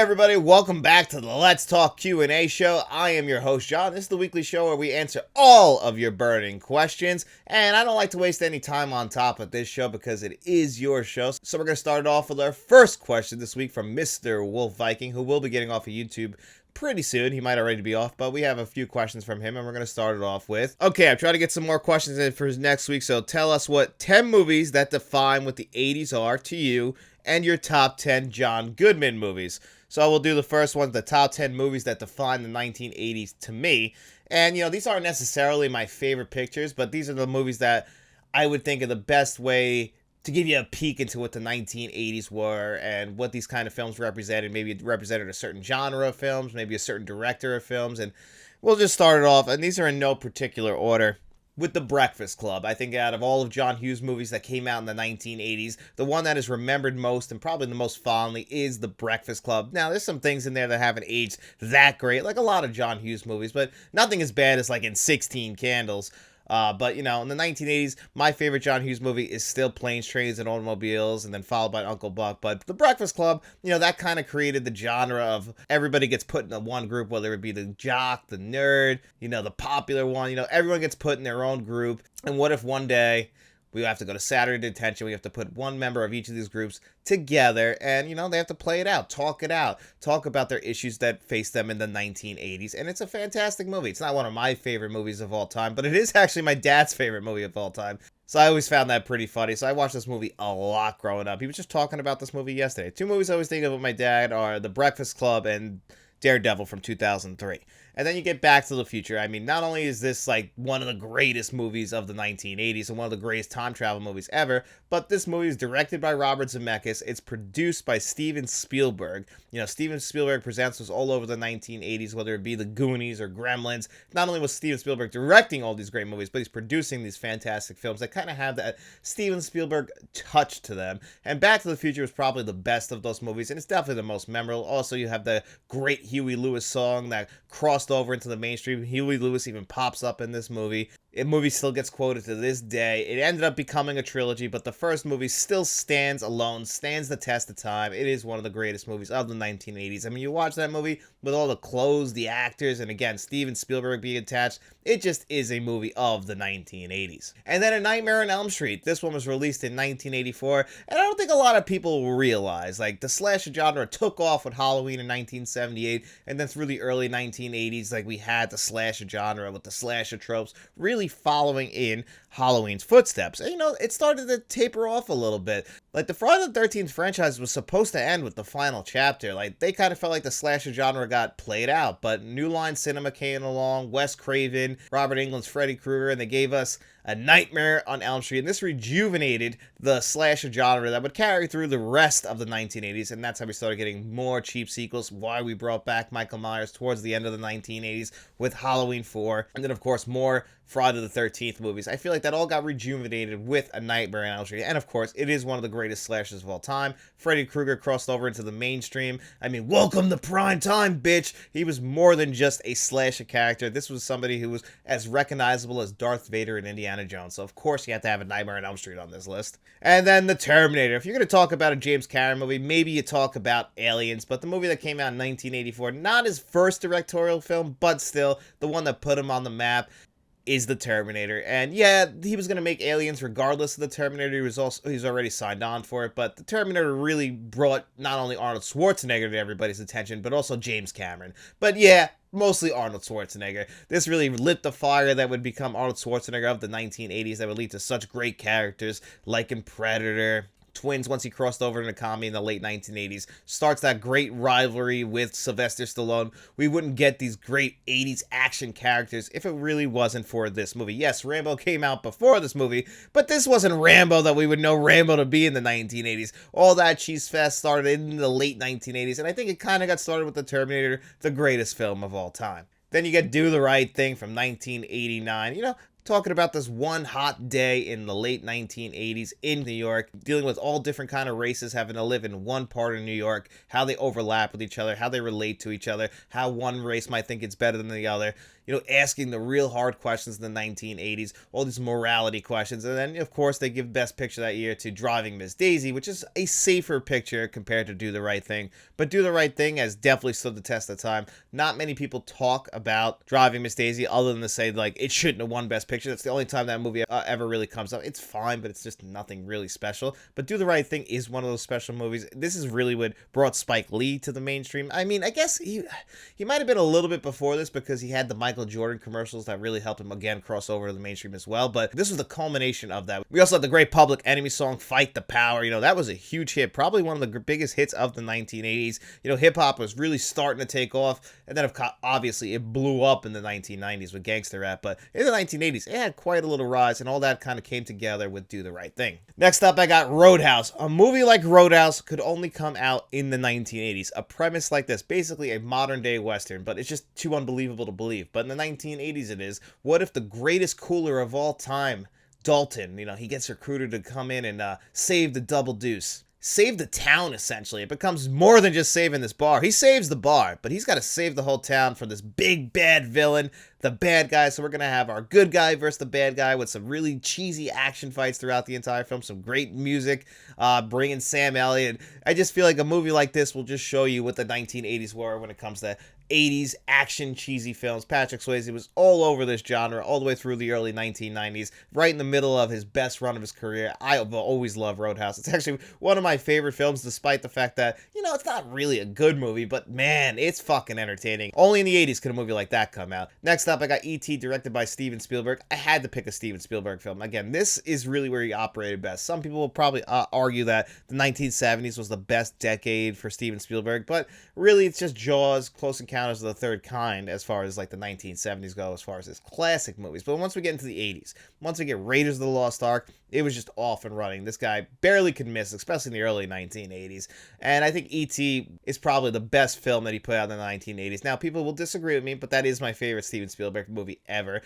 everybody, welcome back to the Let's Talk Q&A show. I am your host, John. This is the weekly show where we answer all of your burning questions, and I don't like to waste any time on top of this show because it is your show. So we're going to start off with our first question this week from Mr. Wolf Viking, who will be getting off of YouTube pretty soon. He might already be off, but we have a few questions from him, and we're going to start it off with, okay, I'm trying to get some more questions in for next week, so tell us what 10 movies that define what the 80s are to you, and your top 10 John Goodman movies. So we'll do the first one, the top 10 movies that define the 1980s to me. And, you know, these aren't necessarily my favorite pictures, but these are the movies that I would think are the best way to give you a peek into what the 1980s were and what these kind of films represented. Maybe it represented a certain genre of films, maybe a certain director of films. And we'll just start it off, and these are in no particular order, with The Breakfast Club. I think out of all of John Hughes' movies that came out in the 1980s, the one that is remembered most and probably the most fondly is The Breakfast Club. Now, there's some things in there that haven't aged that great, like a lot of John Hughes movies, but nothing as bad as like in 16 Candles. But, you know, in the 1980s, my favorite John Hughes movie is still Planes, Trains, and Automobiles, and then followed by Uncle Buck. But The Breakfast Club, you know, that kind of created the genre of everybody gets put in one group, whether it be the jock, the nerd, you know, the popular one. You know, everyone gets put in their own group. And what if one day we have to go to Saturday detention? We have to put one member of each of these groups together, and, you know, they have to play it out, talk about their issues that faced them in the 1980s. And it's a fantastic movie. It's not one of my favorite movies of all time, but it is actually my dad's favorite movie of all time. So I always found that pretty funny. So I watched this movie a lot growing up. He was just talking about this movie yesterday. Two movies I always think of with my dad are The Breakfast Club and Daredevil from 2003. And then you get Back to the Future. I mean, not only is this like one of the greatest movies of the 1980s and one of the greatest time travel movies ever, but this movie is directed by Robert Zemeckis. It's produced by Steven Spielberg. You know, Steven Spielberg presents was all over the 1980s, whether it be The Goonies or Gremlins. Not only was Steven Spielberg directing all these great movies, but he's producing these fantastic films that kind of have that Steven Spielberg touch to them. And Back to the Future is probably the best of those movies, and it's definitely the most memorable. Also, you have the great Huey Lewis song that crossed over into the mainstream. Huey Lewis even pops up in this movie. The movie still gets quoted to this day. It ended up becoming a trilogy, but the first movie still stands alone, stands the test of time. It is one of the greatest movies of the 1980s. I mean, you watch that movie with all the clothes, the actors, and again, Steven Spielberg being attached. It just is a movie of the 1980s. And then A Nightmare on Elm Street. This one was released in 1984, and I don't think a lot of people realize, like, the slasher genre took off with Halloween in 1978, and then through the early 1980s, like, we had the slasher genre with the slasher tropes really following in Halloween's footsteps. And, you know, it started to taper off a little bit. Like, the Friday the 13th franchise was supposed to end with the final chapter. Like, they kind of felt like the slasher genre got played out, but New Line Cinema came along, Wes Craven, Robert Englund's Freddy Krueger, and they gave us A Nightmare on Elm Street, and this rejuvenated the slasher genre that would carry through the rest of the 1980s, and that's how we started getting more cheap sequels, why we brought back Michael Myers towards the end of the 1980s with Halloween 4, and then, of course, more Friday the 13th movies. I feel like that all got rejuvenated with A Nightmare on Elm Street, and of course, it is one of the greatest slashers of all time. Freddy Krueger crossed over into the mainstream. I mean, welcome to prime time, bitch! He was more than just a slasher character. This was somebody who was as recognizable as Darth Vader and Indiana Jones, so of course you have to have A Nightmare on Elm Street on this list. And then The Terminator. If you're going to talk about a James Cameron movie, maybe you talk about Aliens, but the movie that came out in 1984, not his first directorial film, but still the one that put him on the map, is The Terminator. And yeah, he was going to make Aliens regardless of The Terminator. He's already signed on for it, but The Terminator really brought not only Arnold Schwarzenegger to everybody's attention, but also James Cameron. But yeah, mostly Arnold Schwarzenegger. This really lit the fire that would become Arnold Schwarzenegger of the 1980s, that would lead to such great characters like in Predator, Twins once he crossed over into comedy in the late 1980s, starts that great rivalry with Sylvester Stallone. We wouldn't get these great 80s action characters if it really wasn't for this movie. Yes, Rambo came out before this movie, but this wasn't Rambo that we would know Rambo to be in the 1980s. All that cheese fest started in the late 1980s, and I think it kind of got started with The Terminator, the greatest film of all time. Then you get Do the Right Thing from 1989. You know, talking about this one hot day in the late 1980s in New York, dealing with all different kind of races having to live in one part of New York, how they overlap with each other, how they relate to each other, how one race might think it's better than the other. asking the real hard questions in the 1980s, all these morality questions. And then, of course, they give Best Picture that year to Driving Miss Daisy, which is a safer picture compared to Do the Right Thing. But Do the Right Thing has definitely stood the test of time. Not many people talk about Driving Miss Daisy other than to say, like, it shouldn't have won Best Picture. That's the only time that movie ever really comes up. It's fine, but it's just nothing really special. But Do the Right Thing is one of those special movies. This is really what brought Spike Lee to the mainstream. I mean, I guess he might have been a little bit before this because he had the Michael Jordan commercials that really helped him again cross over to the mainstream as well. But this was the culmination of that. We also had the great Public Enemy song, Fight the Power. That was a huge hit, probably one of the biggest hits of the 1980s. Hip hop was really starting to take off, and then obviously it blew up in the 1990s with gangster rap. But in the 1980s, it had quite a little rise, and all that kind of came together with Do the Right Thing. Next up, I got Roadhouse. A movie like Roadhouse could only come out in the 1980s. A premise like this, basically a modern day Western, but it's just too unbelievable to believe. But in the 1980s it is. What if the greatest cooler of all time, Dalton, he gets recruited to come in and save the Double Deuce. Save the town, essentially. It becomes more than just saving this bar. He saves the bar, but he's got to save the whole town from this big bad villain, the bad guy. So we're going to have our good guy versus the bad guy with some really cheesy action fights throughout the entire film, some great music, bringing Sam Elliott. I just feel like a movie like this will just show you what the 1980s were when it comes to 80s action cheesy films. Patrick Swayze was all over this genre all the way through the early 1990s, right in the middle of his best run of his career. I've always loved Roadhouse. It's actually one of my favorite films, despite the fact that, it's not really a good movie, but man, it's fucking entertaining. Only in the 80s could a movie like that come out. Next up, I got E.T., directed by Steven Spielberg. I had to pick a Steven Spielberg film. Again, this is really where he operated best. Some people will probably argue that the 1970s was the best decade for Steven Spielberg, but really it's just Jaws, Close Encounters of the Third Kind as far as like the 1970s go, as far as his classic movies. But once we get into the 80s, once we get Raiders of the Lost Ark, it was just off and running. This guy barely could miss, especially in the early 1980s. And I think E.T. is probably the best film that he put out in the 1980s. Now, people will disagree with me, but that is my favorite Steven Spielberg movie ever.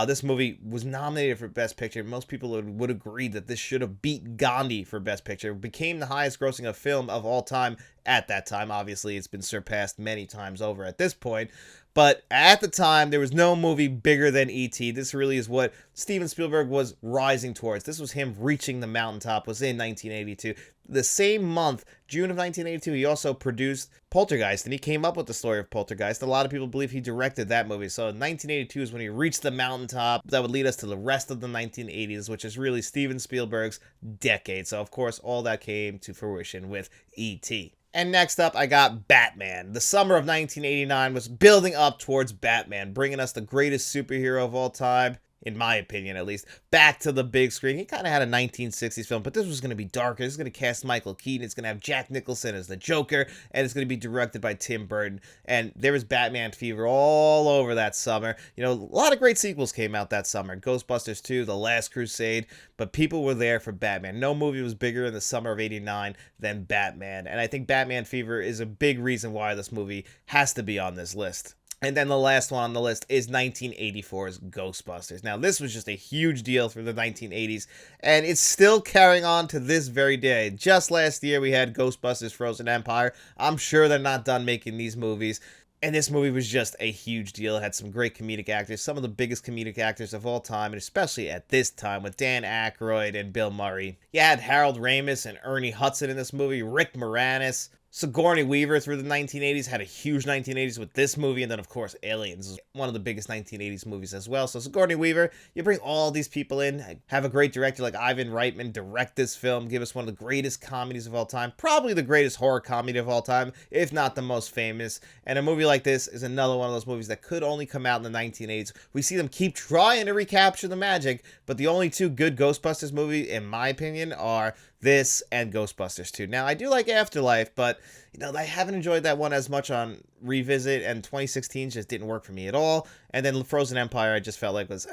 This movie was nominated for Best Picture. Most people would agree that this should have beat Gandhi for Best Picture. It became the highest grossing film of all time at that time. Obviously, it's been surpassed many times over at this point. But at the time, there was no movie bigger than E.T. This really is what Steven Spielberg was rising towards. This was him reaching the mountaintop, was in 1982. The same month, June of 1982, he also produced Poltergeist, and he came up with the story of Poltergeist. A lot of people believe he directed that movie. So 1982 is when he reached the mountaintop. That would lead us to the rest of the 1980s, which is really Steven Spielberg's decade. So, of course, all that came to fruition with E.T. And next up, I got Batman. The summer of 1989 was building up towards Batman, bringing us the greatest superhero of all time, in my opinion at least, back to the big screen. He kind of had a 1960s film, but this was going to be darker. This is going to cast Michael Keaton. It's going to have Jack Nicholson as the Joker, and it's going to be directed by Tim Burton. And there was Batman fever all over that summer. A lot of great sequels came out that summer. Ghostbusters 2, The Last Crusade, but people were there for Batman. No movie was bigger in the summer of 89 than Batman. And I think Batman fever is a big reason why this movie has to be on this list. And then the last one on the list is 1984's Ghostbusters. Now, this was just a huge deal for the 1980s, and it's still carrying on to this very day. Just last year, we had Ghostbusters Frozen Empire. I'm sure they're not done making these movies. And this movie was just a huge deal. It had some great comedic actors, some of the biggest comedic actors of all time, and especially at this time with Dan Aykroyd and Bill Murray. You had Harold Ramis and Ernie Hudson in this movie, Rick Moranis. Sigourney Weaver through the 1980s had a huge 1980s with this movie, and then of course Aliens is one of the biggest 1980s movies as well. So Sigourney Weaver, you bring all these people in, have a great director like Ivan Reitman direct this film, give us one of the greatest comedies of all time, probably the greatest horror comedy of all time, if not the most famous. And a movie like this is another one of those movies that could only come out in the 1980s. We see them keep trying to recapture the magic, but the only two good Ghostbusters movies, in my opinion, are this and Ghostbusters 2. Now, I do like Afterlife, but I haven't enjoyed that one as much on revisit, and 2016 just didn't work for me at all. And then Frozen Empire, I just felt like was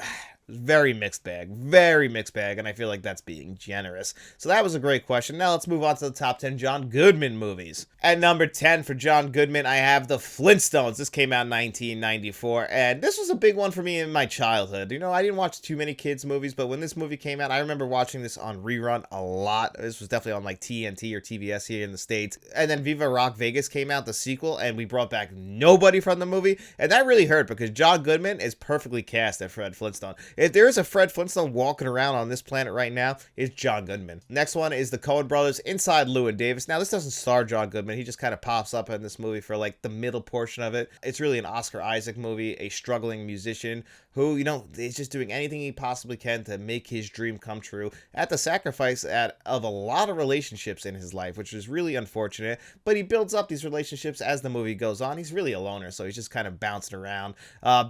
Very mixed bag. Very mixed bag, and I feel like that's being generous. So that was a great question. Now let's move on to the top 10 John Goodman movies. At number 10 for John Goodman, I have The Flintstones. This came out in 1994, and this was a big one for me in my childhood. You know, I didn't watch too many kids' movies, but when this movie came out, I remember watching this on rerun a lot. This was definitely on like TNT or TBS here in the States. And then Viva Rock Vegas came out, the sequel, and we brought back nobody from the movie, and that really hurt because John Goodman is perfectly cast as Fred Flintstone. If there is a Fred Flintstone walking around on this planet right now, it's John Goodman. Next one is the Coen Brothers Inside Llewyn Davis. Now, this doesn't star John Goodman. He just kind of pops up in this movie for like the middle portion of it. It's really an Oscar Isaac movie, a struggling musician who, you know, is just doing anything he possibly can to make his dream come true at the sacrifice of a lot of relationships in his life, which is really unfortunate. But he builds up these relationships as the movie goes on. He's really a loner, so he's just kind of bouncing around.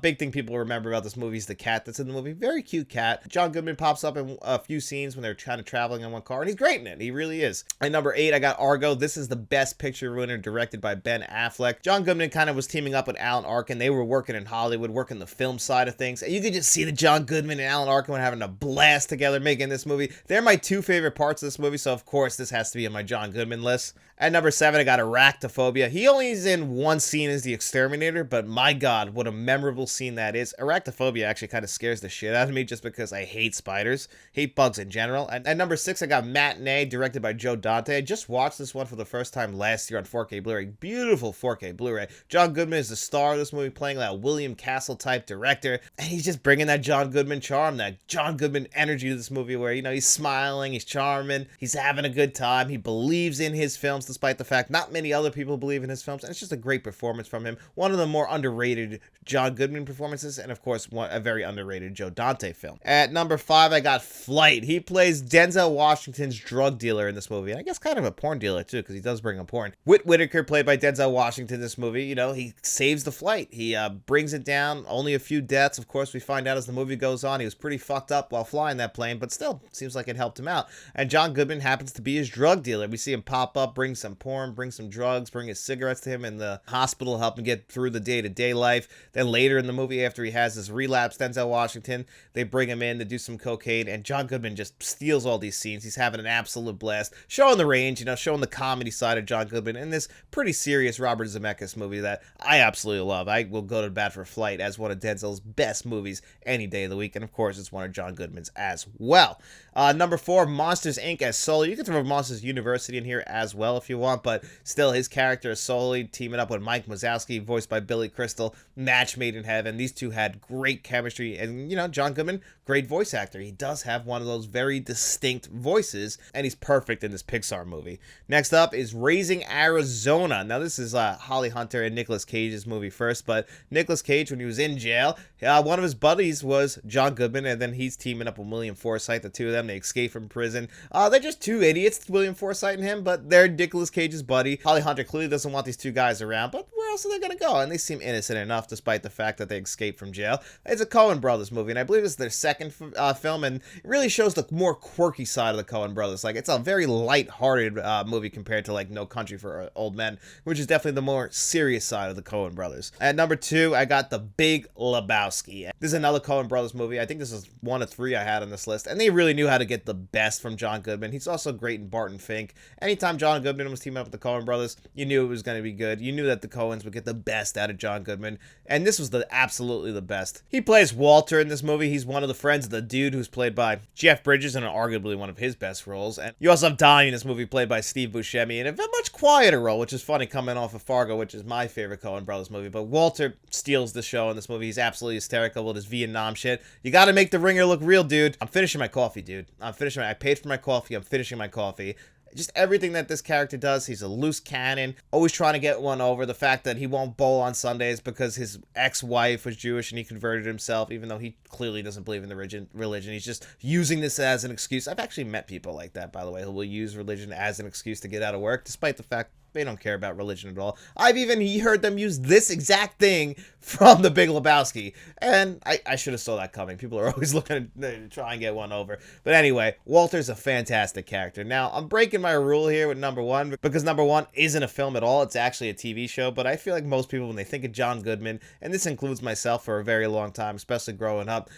Big thing people remember about this movie is the cat that's in the movie. Very cute cat. John Goodman pops up in a few scenes when they're kind of traveling in one car, and he's great in it. He really is. At number 8, I got Argo. This is the Best Picture winner, directed by Ben Affleck. John Goodman kind of was teaming up with Alan Arkin. They were working in Hollywood, working the film side of things. And you could just see the John Goodman and Alan Arkin having a blast together making this movie. They're my two favorite parts of this movie, so of course this has to be on my John Goodman list. At number 7, I got Arachnophobia. He only is in one scene as the exterminator, but my God, what a memorable scene that is. Arachnophobia actually kind of scares the shit out of me just because I hate spiders, hate bugs in general. And at number 6, I got Matinee, directed by Joe Dante. I just watched this one for the first time last year on 4K Blu-ray. Beautiful 4K Blu-ray. John Goodman is the star of this movie, playing that William Castle type director, and he's just bringing that John Goodman charm, that John Goodman energy to this movie where, you know, he's smiling, he's charming, he's having a good time, he believes in his films despite the fact not many other people believe in his films, and it's just a great performance from him. One of the more underrated John Goodman performances, and of course a very underrated Joe Dante film. At number 5, I got Flight. He plays Denzel Washington's drug dealer in this movie, and I guess kind of a porn dealer too, because he does bring a porn. Whit Whitaker, played by Denzel Washington in this movie, you know, he saves the flight. He brings it down, only a few deaths. Of course, we find out as the movie goes on, he was pretty fucked up while flying that plane, but still, seems like it helped him out. And John Goodman happens to be his drug dealer. We see him pop up, bring some porn, bring some drugs, bring his cigarettes to him in the hospital, help him get through the day-to-day life. Then later in the movie, after he has his relapse, Denzel Washington, they bring him in to do some cocaine, and John Goodman just steals all these scenes. He's having an absolute blast, showing the range, you know, showing the comedy side of John Goodman in this pretty serious Robert Zemeckis movie that I absolutely love. I will go to bat for Flight as one of Denzel's best movies any day of the week, and of course, it's one of John Goodman's as well. Number 4, Monsters, Inc. as Sully. You can throw Monsters University in here as well if you want, but still, his character is Sully, teaming up with Mike Wazowski, voiced by Billy Crystal. Match made in heaven. These two had great chemistry, and, you know, John Goodman, great voice actor. He does have one of those very distinct voices, and he's perfect in this Pixar movie. Next up is Raising Arizona. Now, this is Holly Hunter and Nicolas Cage's movie first, but Nicolas Cage, when he was in jail, one of his buddies was John Goodman, and then he's teaming up with William Forsythe, the two of them. They escape from prison. They're just two idiots, William Forsythe and him, but they're Nicolas Cage's buddy. Holly Hunter clearly doesn't want these two guys around, but where else are they going to go? And they seem innocent enough despite the fact that they escaped from jail. It's a Coen Brothers movie, and I believe it's their second film, and it really shows the more quirky side of the Coen Brothers. Like, it's a very light-hearted movie compared to, like, No Country for Old Men, which is definitely the more serious side of the Coen Brothers. At number 2, I got The Big Lebowski. This is another Coen Brothers movie. I think this is one of 3 I had on this list, and they really knew how to get the best from John Goodman. He's also great in Barton Fink. Anytime John Goodman was teaming up with the Coen Brothers, you knew it was going to be good. You knew that the Coens would get the best out of John Goodman, and this was absolutely the best. He plays Walter in this movie. He's one of the friends of the dude who's played by Jeff Bridges in arguably one of his best roles. And you also have Donnie in this movie, played by Steve Buscemi, in a much quieter role, which is funny coming off of Fargo, which is my favorite Coen Brothers movie. But Walter steals the show in this movie. He's absolutely hysterical with his Vietnam shit. You got to make the ringer look real, dude. I'm finishing my coffee, dude. I paid for my coffee. I'm finishing my coffee. Just everything that this character does. He's a loose cannon, always trying to get one over. The fact that he won't bowl on Sundays because his ex-wife was Jewish and he converted himself, even though he clearly doesn't believe in the religion. He's just using this as an excuse. I've actually met people like that, by the way, who will use religion as an excuse to get out of work, despite the fact They don't care about religion at all. I've even heard them use this exact thing from The Big Lebowski, and I should have saw that coming. People are always looking to try and get one over. But anyway, Walter's a fantastic character. Now, I'm breaking my rule here with number one, because number one isn't a film at all. It's actually a TV show, but I feel like most people, when they think of John Goodman, and this includes myself for a very long time, especially growing up,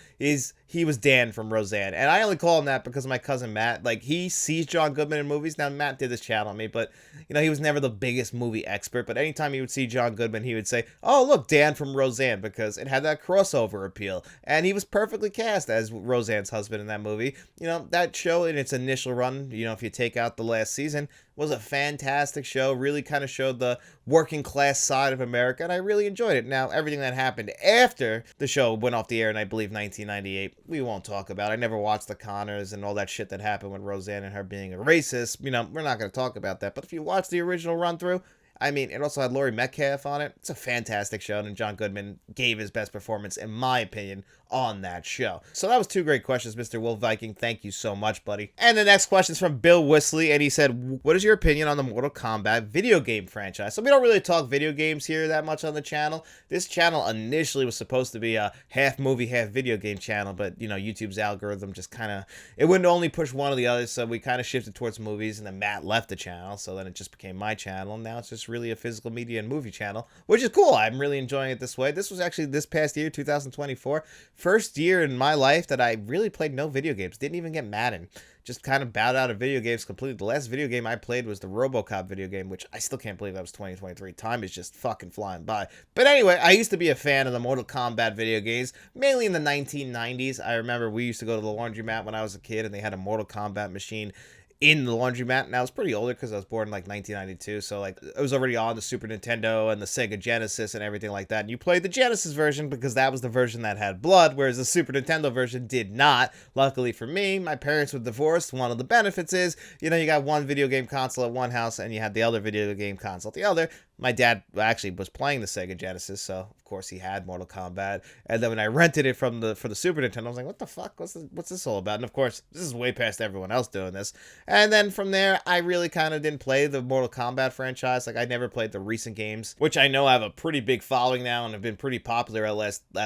he was Dan from Roseanne. And I only call him that because of my cousin Matt. Like, he sees John Goodman in movies. Now, Matt did this chat on me, but, you know, he was never the biggest movie expert. But anytime he would see John Goodman, he would say, oh, look, Dan from Roseanne, because it had that crossover appeal. And he was perfectly cast as Roseanne's husband in that movie. You know, that show in its initial run, you know, if you take out the last season, was a fantastic show. Really kind of showed the working class side of America, and I really enjoyed it. Now, everything that happened after the show went off the air in, I believe, 1998, we won't talk about. I never watched The Connors and all that shit that happened with Roseanne and her being a racist. You know, we're not going to talk about that. But if you watch the original run-through, I mean, it also had Laurie Metcalf on it. It's a fantastic show, and John Goodman gave his best performance, in my opinion, on that show. So that was two great questions, Mr. Wolf Viking. Thank you so much, buddy. And the next question is from Bill Wisley, and he said, what is your opinion on the Mortal Kombat video game franchise? So we don't really talk video games here that much on the channel. This channel initially was supposed to be a half movie, half video game channel, but, you know, YouTube's algorithm just kind of, it wouldn't only push one or the other, so we kind of shifted towards movies, and then Matt left the channel, so then it just became my channel, and now it's just really a physical media and movie channel, which is cool. I'm really enjoying it this way. This was actually this past year, 2024, first year in my life that I really played no video games. Didn't even get Madden. Just kind of bowed out of video games completely. The last video game I played was the RoboCop video game, which I still can't believe that was 2023. Time is just fucking flying by. But anyway, I used to be a fan of the Mortal Kombat video games, mainly in the 1990s. I remember we used to go to the laundromat when I was a kid, and they had a Mortal Kombat machine in the laundromat. Now, I was pretty older because I was born in like 1992, so like it was already on the Super Nintendo and the Sega Genesis and everything like that. And you played the Genesis version because that was the version that had blood, whereas the Super Nintendo version did not. Luckily for me, my parents were divorced. One of the benefits is, you know, you got one video game console at one house and you had the other video game console at the other. My dad actually was playing the Sega Genesis, so of course he had Mortal Kombat. And then when I rented it for the Super Nintendo, I was like, what the fuck? What's this all about? And of course, this is way past everyone else doing this. And then from there, I really kind of didn't play the Mortal Kombat franchise. Like, I never played the recent games, which I know have a pretty big following now and have been pretty popular at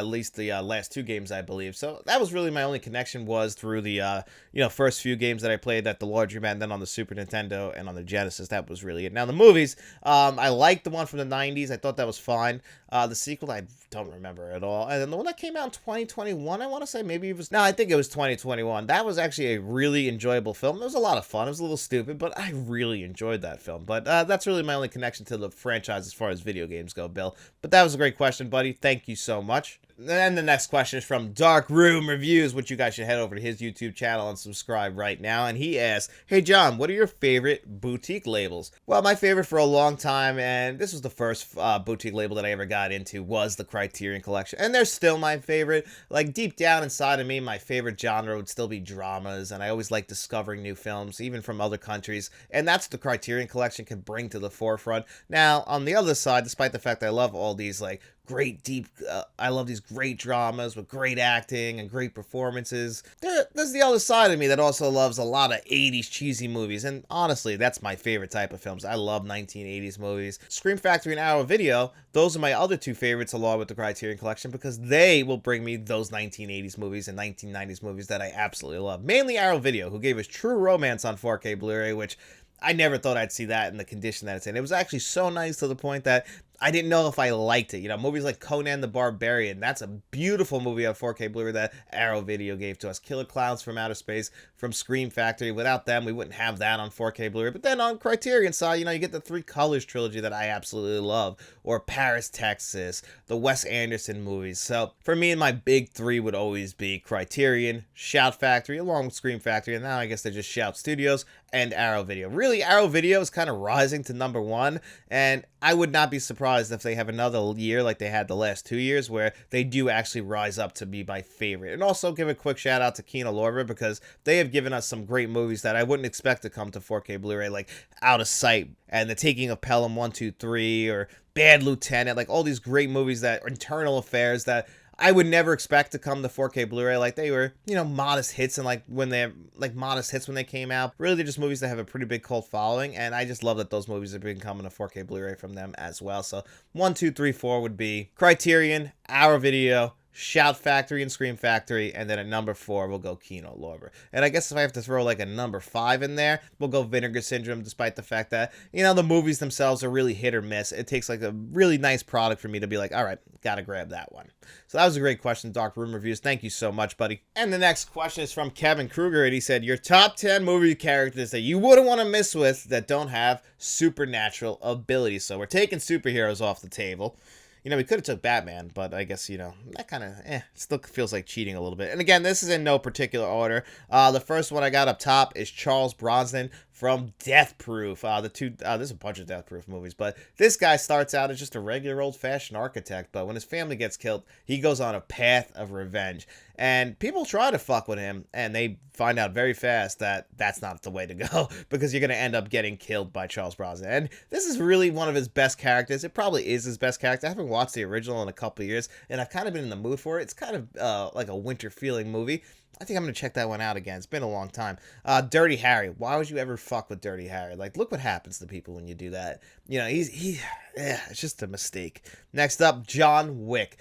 least the last two games, I believe. So that was really my only connection, was through the first few games that I played at the laundromat, and then on the Super Nintendo and on the Genesis. That was really it. Now, the movies, I liked the one from the 90s. I thought that was fine. The sequel, I don't remember at all. And then the one that came out in 2021, I want to say, maybe it was, no, I think it was 2021. That was actually a really enjoyable film. It was a lot of fun. It was a little stupid, but I really enjoyed that film. But that's really my only connection to the franchise as far as video games go, Bill. But that was a great question, buddy. Thank you so much. And the next question is from Dark Room Reviews, which you guys should head over to his YouTube channel and subscribe right now. And he asks, hey John, what are your favorite boutique labels? Well, my favorite for a long time, and this was the first boutique label that I ever got into, was the Criterion Collection. And they're still my favorite. Like, deep down inside of me, my favorite genre would still be dramas, and I always like discovering new films, even from other countries. And that's what the Criterion Collection can bring to the forefront. Now, on the other side, despite the fact that I love all these, like, great deep I love these great dramas with great acting and great performances, there's the other side of me that also loves a lot of 80s cheesy movies, and honestly, that's my favorite type of films. I love 1980s movies. Scream Factory and Arrow Video, those are my other two favorites, along with the Criterion Collection, because they will bring me those 1980s movies and 1990s movies that I absolutely love. Mainly Arrow Video, who gave us True Romance on 4K Blu-ray, which I never thought I'd see that in the condition that it's in. It was actually so nice to the point that I didn't know if I liked it. You know, movies like Conan the Barbarian, that's a beautiful movie on 4K Blu-ray that Arrow Video gave to us. Killer Clowns from Outer Space from Scream Factory. Without them, we wouldn't have that on 4K Blu-ray. But then on Criterion side, you know, you get the Three Colors trilogy that I absolutely love. Or Paris, Texas, the Wes Anderson movies. So for me, my big three would always be Criterion, Shout Factory, along with Scream Factory, and now I guess they're just Shout Studios, and Arrow Video. Really, Arrow Video is kind of rising to number one, and I would not be surprised if they have another year like they had the last 2 years where they do actually rise up to be my favorite. And also give a quick shout out to Kino Lorber, because they have given us some great movies that I wouldn't expect to come to 4K Blu-ray, like Out of Sight and The Taking of Pelham 1, 2, 3, or Bad Lieutenant, like all these great movies that are Internal Affairs that I would never expect to come to 4K Blu-ray. Like, they were, you know, modest hits, and like when they came out. Really, they're just movies that have a pretty big cult following, and I just love that those movies have been coming to 4K Blu-ray from them as well. So 1, 2, 3, 4 would be Criterion, Our Video, Shout Factory, and Scream Factory, and then at number 4 we'll go Kino Lorber. And I guess if I have to throw like a number 5 in there, we'll go Vinegar Syndrome, despite the fact that, you know, the movies themselves are really hit or miss. It takes like a really nice product for me to be like, all right, gotta grab that one. So that was a great question, Dark Room Reviews. Thank you so much, buddy. And the next question is from Kevin Kruger, and he said, your top 10 movie characters that you wouldn't want to miss with that don't have supernatural abilities. So we're taking superheroes off the table. You know, we could have took Batman, but I guess, you know, that kind of, still feels like cheating a little bit. And again, this is in no particular order. The first one I got up top is Charles Bronson from Death Proof. There's a bunch of Death Proof movies, but this guy starts out as just a regular old-fashioned architect, but when his family gets killed, he goes on a path of revenge. And people try to fuck with him, and they find out very fast that that's not the way to go, because you're going to end up getting killed by Charles Bronson. And this is really one of his best characters. It probably is his best character. I haven't watched the original in a couple of years, and I've kind of been in the mood for it. It's kind of like a winter-feeling movie. I think I'm going to check that one out again. It's been a long time. Dirty Harry. Why would you ever fuck with Dirty Harry? Like, look what happens to people when you do that. You know, it's just a mistake. Next up, John Wick.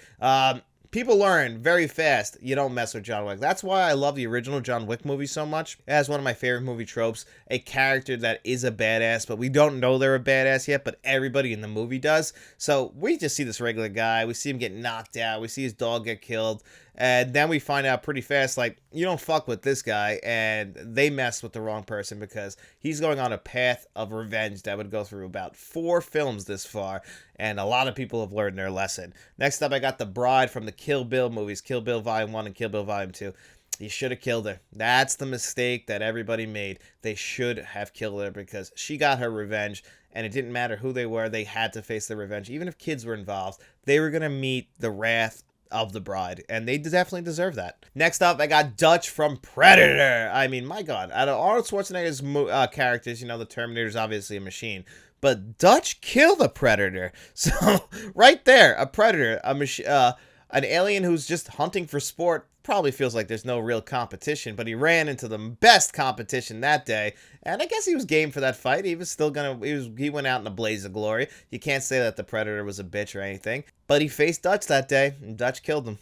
People learn very fast you don't mess with John Wick. That's why I love the original John Wick movie so much. It has one of my favorite movie tropes, a character that is a badass, but we don't know they're a badass yet, but everybody in the movie does. So we just see this regular guy. We see him get knocked out. We see his dog get killed. And then we find out pretty fast, like, you don't fuck with this guy, and they mess with the wrong person because he's going on a path of revenge that would go through about 4 films this far, and a lot of people have learned their lesson. Next up, I got the bride from the Kill Bill movies, Kill Bill Volume 1 and Kill Bill Volume 2. You should have killed her. That's the mistake that everybody made. They should have killed her because she got her revenge, and it didn't matter who they were. They had to face the revenge. Even if kids were involved, they were going to meet the wrath of the bride, and they definitely deserve that. Next up, I got Dutch from Predator. I mean, my God, out of Arnold Schwarzenegger's characters, you know, the Terminator's obviously a machine, but Dutch killed a Predator. So right there, a Predator, an alien who's just hunting for sport, probably feels like there's no real competition, but he ran into the best competition that day, and I guess he was game for that fight. He was still he went out in a blaze of glory. You can't say that the Predator was a bitch or anything, but he faced Dutch that day, and Dutch killed him.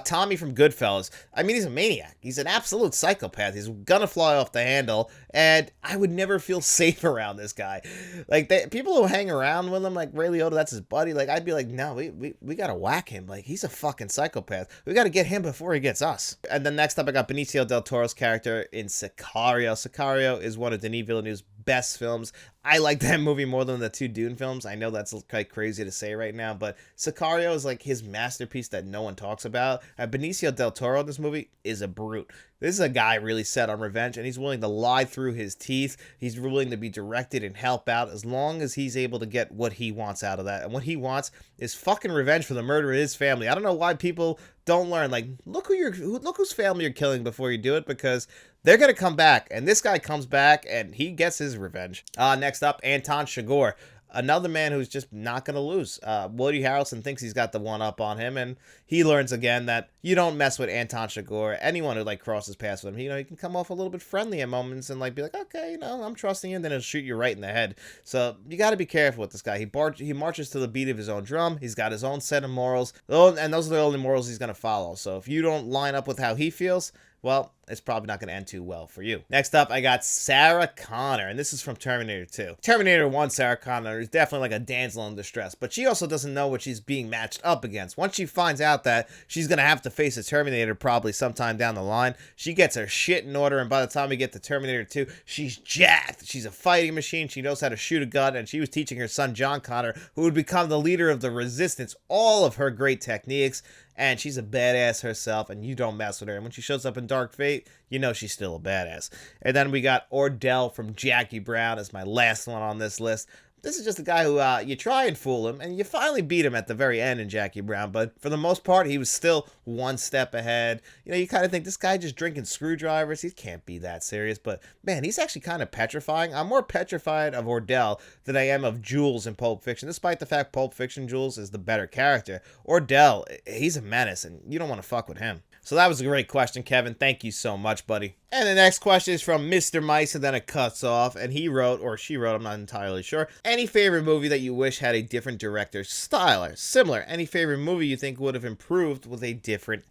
Tommy from Goodfellas. I mean, he's a maniac. He's an absolute psychopath. He's gonna fly off the handle, and I would never feel safe around this guy. Like, people who hang around with him, like Ray Liotta, that's his buddy. Like, I'd be like, no, we gotta whack him. Like, he's a fucking psychopath. We gotta get him before he gets us. And then next up, I got Benicio del Toro's character in Sicario. Sicario is one of Denis Villeneuve's best films. I like that movie more than the 2 Dune films. I know that's quite crazy to say right now, but Sicario is like his masterpiece that no one talks about. Benicio del Toro in this movie is a brute. This is a guy really set on revenge, and he's willing to lie through his teeth. He's willing to be directed and help out as long as he's able to get what he wants out of that. And what he wants is fucking revenge for the murder of his family. I don't know why people don't learn. Like, look whose family you're killing before you do it, because they're going to come back. And this guy comes back, and he gets his revenge. Next up, Anton Chigurh. Another man who's just not going to lose. Woody Harrelson thinks he's got the one up on him, and he learns again that you don't mess with Anton Chigurh. Anyone who, like, crosses paths with him, you know, he can come off a little bit friendly at moments and, like, be like, okay, you know, I'm trusting you, and then he'll shoot you right in the head. So you got to be careful with this guy. He marches to the beat of his own drum. He's got his own set of morals, and those are the only morals he's going to follow. So if you don't line up with how he feels, well, it's probably not going to end too well for you. Next up, I got Sarah Connor, and this is from Terminator 2. Terminator 1, Sarah Connor is definitely like a damsel in distress, but she also doesn't know what she's being matched up against. Once she finds out that she's going to have to face a Terminator probably sometime down the line, she gets her shit in order, and by the time we get to Terminator 2, she's jacked. She's a fighting machine. She knows how to shoot a gun, and she was teaching her son, John Connor, who would become the leader of the Resistance, all of her great techniques. And she's a badass herself, and you don't mess with her. And when she shows up in Dark Fate, you know she's still a badass. And then we got Ordell from Jackie Brown as my last one on this list. This is just a guy who you try and fool him, and you finally beat him at the very end in Jackie Brown, but for the most part, he was still one step ahead. You kind of think, this guy just drinking screwdrivers, he can't be that serious, but man, he's actually kind of petrifying. I'm more petrified of Ordell than I am of Jules in Pulp Fiction, despite the fact Pulp Fiction Jules is the better character. Ordell, he's a menace, and you don't want to fuck with him. So that was a great question, Kevin. Thank you so much, buddy. And the next question is from Mr. Mice, and then it cuts off, and he wrote, or she wrote, I'm not entirely sure, any favorite movie that you wish had a different director's style or similar? Any favorite movie you think would have improved with a different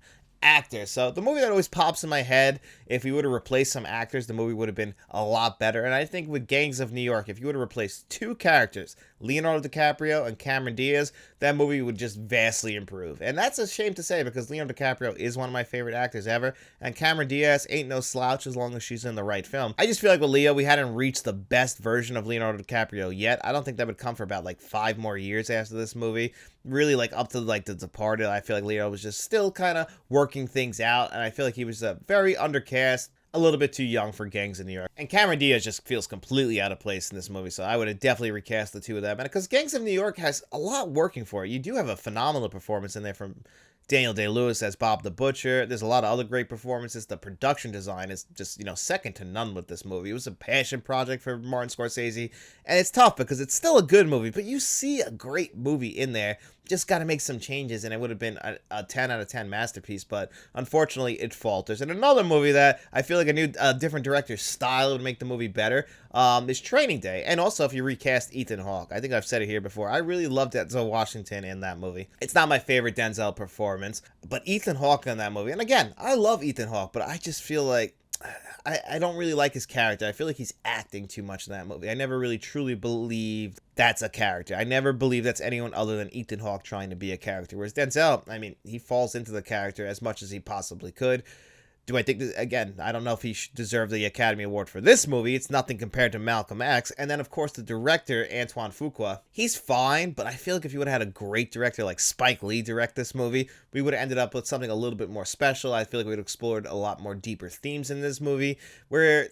actor? So the movie that always pops in my head, if we would have replaced some actors, the movie would have been a lot better. And I think with Gangs of New York, if you would have replaced two characters, Leonardo DiCaprio and Cameron Diaz, that movie would just vastly improve. And that's a shame to say, because Leonardo DiCaprio is one of my favorite actors ever, and Cameron Diaz ain't no slouch as long as she's in the right film. I just feel like with Leo, we hadn't reached the best version of Leonardo DiCaprio yet. I don't think that would come for about like 5 more years after this movie. Really, like up to like The Departed, I feel like Leo was just still kind of working things out, and I feel like he was very undercast, a little bit too young for Gangs of New York. And Cameron Diaz just feels completely out of place in this movie, so I would have definitely recast the two of them. And because Gangs of New York has a lot working for it. You do have a phenomenal performance in there from Daniel Day-Lewis as Bob the Butcher. There's a lot of other great performances. The production design is just, second to none with this movie. It was a passion project for Martin Scorsese, and it's tough because it's still a good movie, but you see a great movie in there. Just got to make some changes, and it would have been a 10 out of 10 masterpiece, but unfortunately it falters. And another movie that I feel like a different director's style would make the movie better is Training Day. And also if you recast Ethan Hawke. I think I've said it here before. I really loved Denzel Washington in that movie. It's not my favorite Denzel performance, but Ethan Hawke in that movie. And again, I love Ethan Hawke, but I just feel like I don't really like his character. I feel like he's acting too much in that movie. I never really truly believed that's a character. I never believed that's anyone other than Ethan Hawke trying to be a character. Whereas Denzel, I mean, he falls into the character as much as he possibly could. Do I think this, again, I don't know if he deserved the Academy Award for this movie. It's nothing compared to Malcolm X. And then, of course, the director, Antoine Fuqua. He's fine, but I feel like if you would have had a great director like Spike Lee direct this movie, we would have ended up with something a little bit more special. I feel like we would have explored a lot more deeper themes in this movie, where,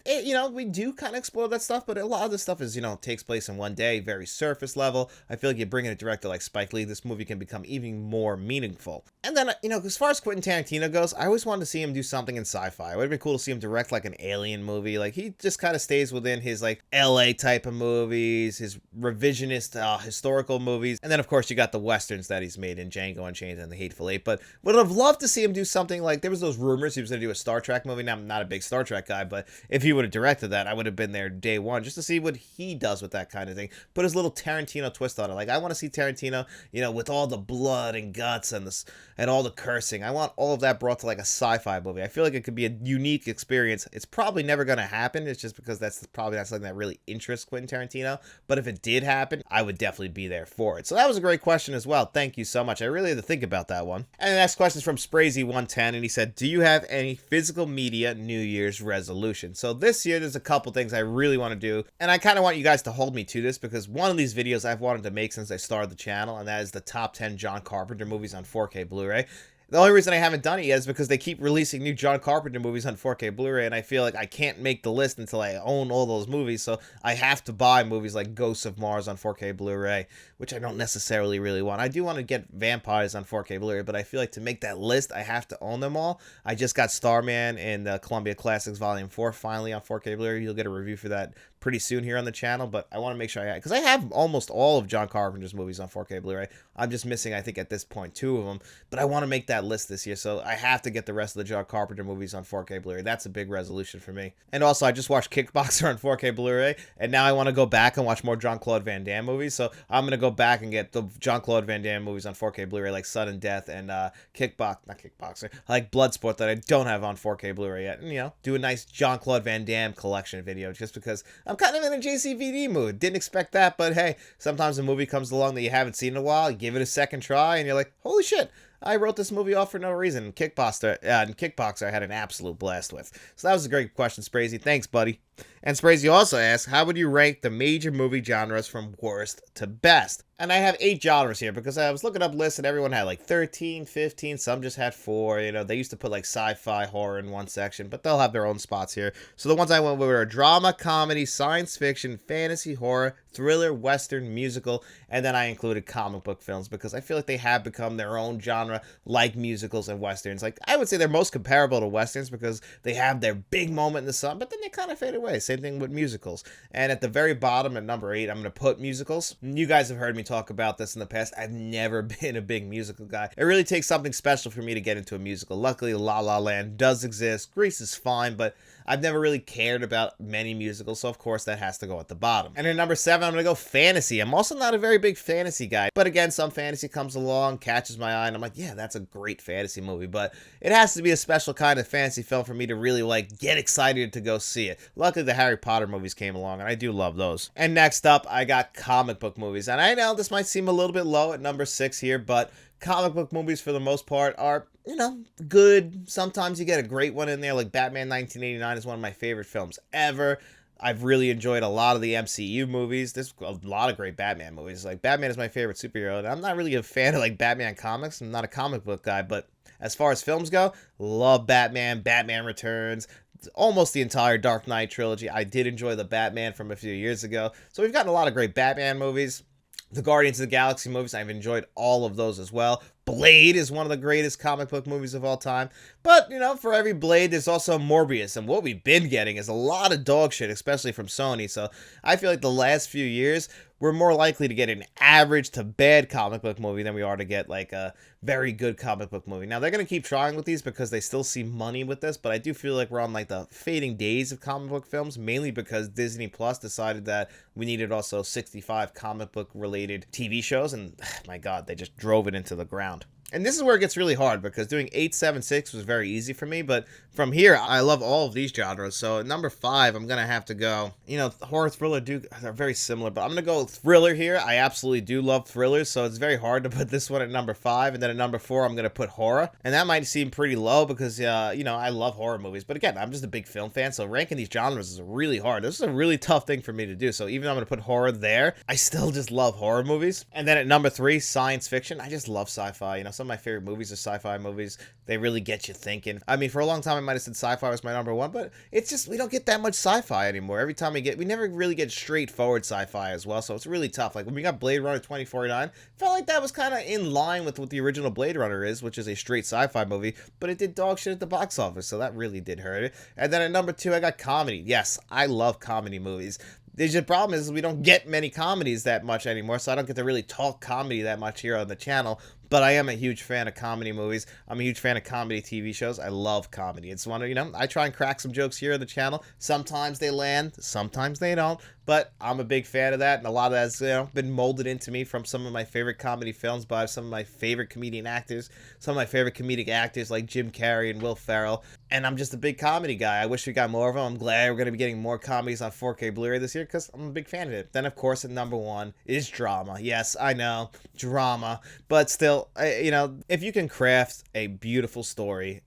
we do kind of explore that stuff, but a lot of the stuff is, takes place in one day, very surface level. I feel like you bring in a director like Spike Lee, this movie can become even more meaningful. And then, as far as Quentin Tarantino goes, I always wanted to see him do something in sci-fi. It would have been cool to see him direct like an alien movie. Like, he just kind of stays within his like LA type of movies, his revisionist historical movies, and then of course you got the westerns that he's made in Django Unchained and The Hateful Eight. But would have loved to see him do something like, there was those rumors he was going to do a Star Trek movie. Now, I'm not a big Star Trek guy, but if he would have directed that, I would have been there day one just to see what he does with that kind of thing. Put his little Tarantino twist on it. Like, I want to see Tarantino, with all the blood and guts and all the cursing. I want all of that brought to like a sci-fi movie. I feel like it could be a unique experience. It's probably never going to happen. It's just because that's probably not something that really interests Quentin Tarantino. But if it did happen, I would definitely be there for it. So that was a great question as well. Thank you so much. I really had to think about that one. And the next question is from Sprazy110, and he said, do you have any physical media New Year's resolution? So this year, there's a couple things I really want to do, and I kind of want you guys to hold me to this, because one of these videos I've wanted to make since I started the channel, and that is the top 10 John Carpenter movies on 4K Blu-ray. The only reason I haven't done it yet is because they keep releasing new John Carpenter movies on 4K Blu-ray, and I feel like I can't make the list until I own all those movies, so I have to buy movies like Ghosts of Mars on 4K Blu-ray, which I don't necessarily really want. I do want to get Vampires on 4K Blu-ray, but I feel like to make that list, I have to own them all. I just got Starman and Columbia Classics Volume 4 finally on 4K Blu-ray. You'll get a review for that pretty soon here on the channel, but I want to make sure because I have almost all of John Carpenter's movies on 4K Blu-ray. I'm just missing, I think, at this point, 2 of them, but I want to make that list this year, so I have to get the rest of the John Carpenter movies on 4K Blu-ray. That's a big resolution for me. And also, I just watched Kickboxer on 4K Blu-ray, and now I want to go back and watch more Jean-Claude Van Damme movies, so I'm going to go back and get the Jean-Claude Van Damme movies on 4K Blu-ray, like Sudden Death and not Kickboxer, like Bloodsport, that I don't have on 4K Blu-ray yet, and, do a nice Jean-Claude Van Damme collection video, just because I'm kind of in a JCVD mood. Didn't expect that, but hey, sometimes a movie comes along that you haven't seen in a while, you give it a second try, and you're like, holy shit, I wrote this movie off for no reason. Kickboxer I had an absolute blast with. So that was a great question, Sprazy. Thanks, buddy. And Sprazy also asks, how would you rank the major movie genres from worst to best? And I have 8 genres here because I was looking up lists and everyone had like 13, 15, some just had 4. They used to put like sci-fi, horror in one section, but they'll have their own spots here. So the ones I went with are drama, comedy, science fiction, fantasy, horror, thriller, western, musical, and then I included comic book films because I feel like they have become their own genre like musicals and westerns. Like, I would say they're most comparable to westerns because they have their big moment in the sun, but then they kind of fade away. Same thing with musicals. And at the very bottom at number 8, I'm going to put musicals. You guys have heard me talk about this in the past. I've never been a big musical guy. It really takes something special for me to get into a musical. Luckily, La La Land does exist. Grease is fine, but I've never really cared about many musicals, so of course that has to go at the bottom. And at number 7, I'm going to go fantasy. I'm also not a very big fantasy guy, but again, some fantasy comes along, catches my eye, and I'm like, yeah, that's a great fantasy movie, but it has to be a special kind of fantasy film for me to really, like, get excited to go see it. Luckily, the Harry Potter movies came along, and I do love those. And next up, I got comic book movies, and I know this might seem a little bit low at number 6 here, but comic book movies, for the most part, are, you know, good. Sometimes you get a great one in there, like Batman 1989 is one of my favorite films ever. I've really enjoyed a lot of the MCU movies. There's a lot of great Batman movies. Like, Batman is my favorite superhero, and I'm not really a fan of, like, Batman comics. I'm not a comic book guy, but as far as films go, love Batman, Batman Returns, almost the entire Dark Knight trilogy. I did enjoy the Batman from a few years ago. So we've gotten a lot of great Batman movies. The Guardians of the Galaxy movies, I've enjoyed all of those as well. Blade is one of the greatest comic book movies of all time. But, you know, for every Blade, there's also Morbius. And what we've been getting is a lot of dog shit, especially from Sony. So I feel like the last few years, we're more likely to get an average to bad comic book movie than we are to get, like, a very good comic book movie. Now, they're going to keep trying with these because they still see money with this, but I do feel like we're on, like, the fading days of comic book films, mainly because Disney Plus decided that we needed also 65 comic book related TV shows, and my God, they just drove it into the ground. And this is where it gets really hard because doing 876 was very easy for me, but from here, I love all of these genres. So at number 5, I'm going to have to go, you know, horror, thriller, they're very similar, but I'm going to go thriller here. I absolutely do love thrillers, so it's very hard to put this one at number 5. And then at number 4, I'm going to put horror. And that might seem pretty low because, you know, I love horror movies. But again, I'm just a big film fan, so ranking these genres is really hard. This is a really tough thing for me to do. So even though I'm going to put horror there, I still just love horror movies. And then at number 3, science fiction. I just love sci-fi. You know, some of my favorite movies are sci-fi movies. They really get you thinking. I mean, for a long time, I might have said sci-fi was my number 1, but it's just, we don't get that much sci-fi anymore. Every time we never really get straightforward sci-fi as well, so it's really tough. Like, when we got Blade Runner 2049, felt like that was kind of in line with what the original Blade Runner is, which is a straight sci-fi movie, but it did dog shit at the box office, so that really did hurt it. And then at number 2, I got comedy. Yes, I love comedy movies. The problem is we don't get many comedies that much anymore, so I don't get to really talk comedy that much here on the channel. But I am a huge fan of comedy movies. I'm a huge fan of comedy TV shows. I love comedy. It's one of, you know, I try and crack some jokes here on the channel. Sometimes they land, sometimes they don't. But I'm a big fan of that, and a lot of that's, you know, been molded into me from some of my favorite comedy films by some of my favorite comedian actors, some of my favorite comedic actors like Jim Carrey and Will Ferrell. And I'm just a big comedy guy. I wish we got more of them. I'm glad we're going to be getting more comedies on 4K Blu-ray this year because I'm a big fan of it. Then, of course, at number 1 is drama. Yes, I know, drama. But still, you know, if you can craft a beautiful story,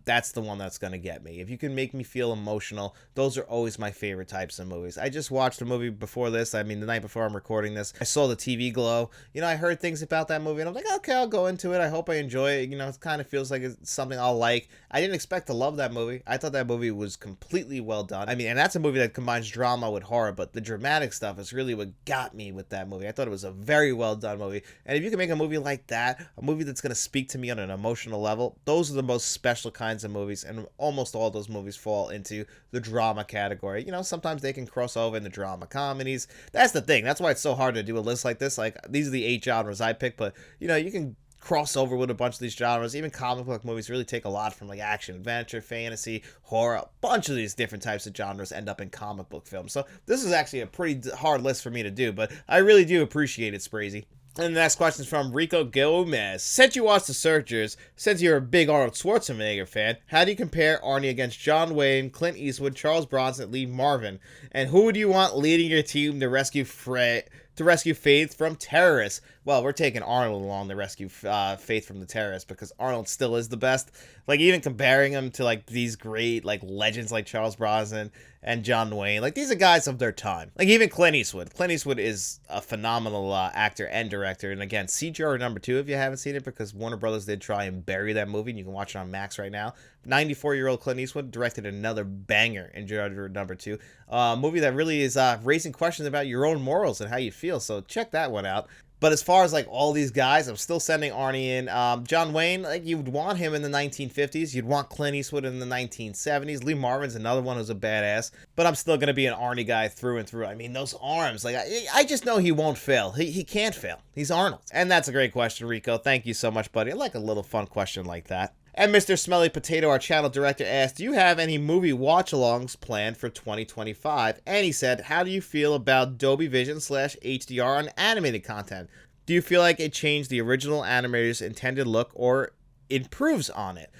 that's the one that's going to get me. If you can make me feel emotional, those are always my favorite types of movies. I just watched a movie before this. I mean, the night before I'm recording this, I saw The TV Glow. You know, I heard things about that movie, and I'm like, okay, I'll go into it. I hope I enjoy it. You know, it kind of feels like it's something I'll like. I didn't expect to love that movie. I thought that movie was completely well done. I mean, and that's a movie that combines drama with horror, but the dramatic stuff is really what got me with that movie. I thought it was a very well done movie. And if you can make a movie like that, a movie that's going to speak to me on an emotional level, those are the most special kinds of movies, and almost all those movies fall into the drama category. You know, sometimes they can cross over into drama comedies. That's the thing. That's why it's so hard to do a list like this. Like, these are the 8 genres I picked, but, you know, you can cross over with a bunch of these genres. Even comic book movies really take a lot from, like, action, adventure, fantasy, horror. A bunch of these different types of genres end up in comic book films. So this is actually a pretty hard list for me to do, but I really do appreciate it, Sprazy. And the next question is from Rico Gomez. Since you watched The Searchers, since you're a big Arnold Schwarzenegger fan, how do you compare Arnie against John Wayne, Clint Eastwood, Charles Bronson, Lee Marvin? And who would you want leading your team to rescue Fred to rescue Faith from terrorists. Well, we're taking Arnold along to rescue Faith from the terrorists because Arnold still is the best. Like, even comparing him to, like, these great, like, legends like Charles Bronson and John Wayne. Like, these are guys of their time. Like, even Clint Eastwood. Clint Eastwood is a phenomenal actor and director. And again, CGR -- 2 if you haven't seen it, because Warner Brothers did try and bury that movie, and you can watch it on Max right now. 94-year-old Clint Eastwood directed another banger in GOODMAN 2. A movie that really is raising questions about your own morals and how you feel. So check that one out. But as far as, like, all these guys, I'm still sending Arnie in. John Wayne, like, you'd want him in the 1950s. You'd want Clint Eastwood in the 1970s. Lee Marvin's another one who's a badass. But I'm still going to be an Arnie guy through and through. I mean, those arms, like, I just know he won't fail. He can't fail. He's Arnold. And that's a great question, Rico. Thank you so much, buddy. I like a little fun question like that. And Mr. Smelly Potato, our channel director, asked, do you have any movie watch-alongs planned for 2025? And he said, how do you feel about Dolby Vision / HDR on animated content? Do you feel like it changed the original animator's intended look or improves on it?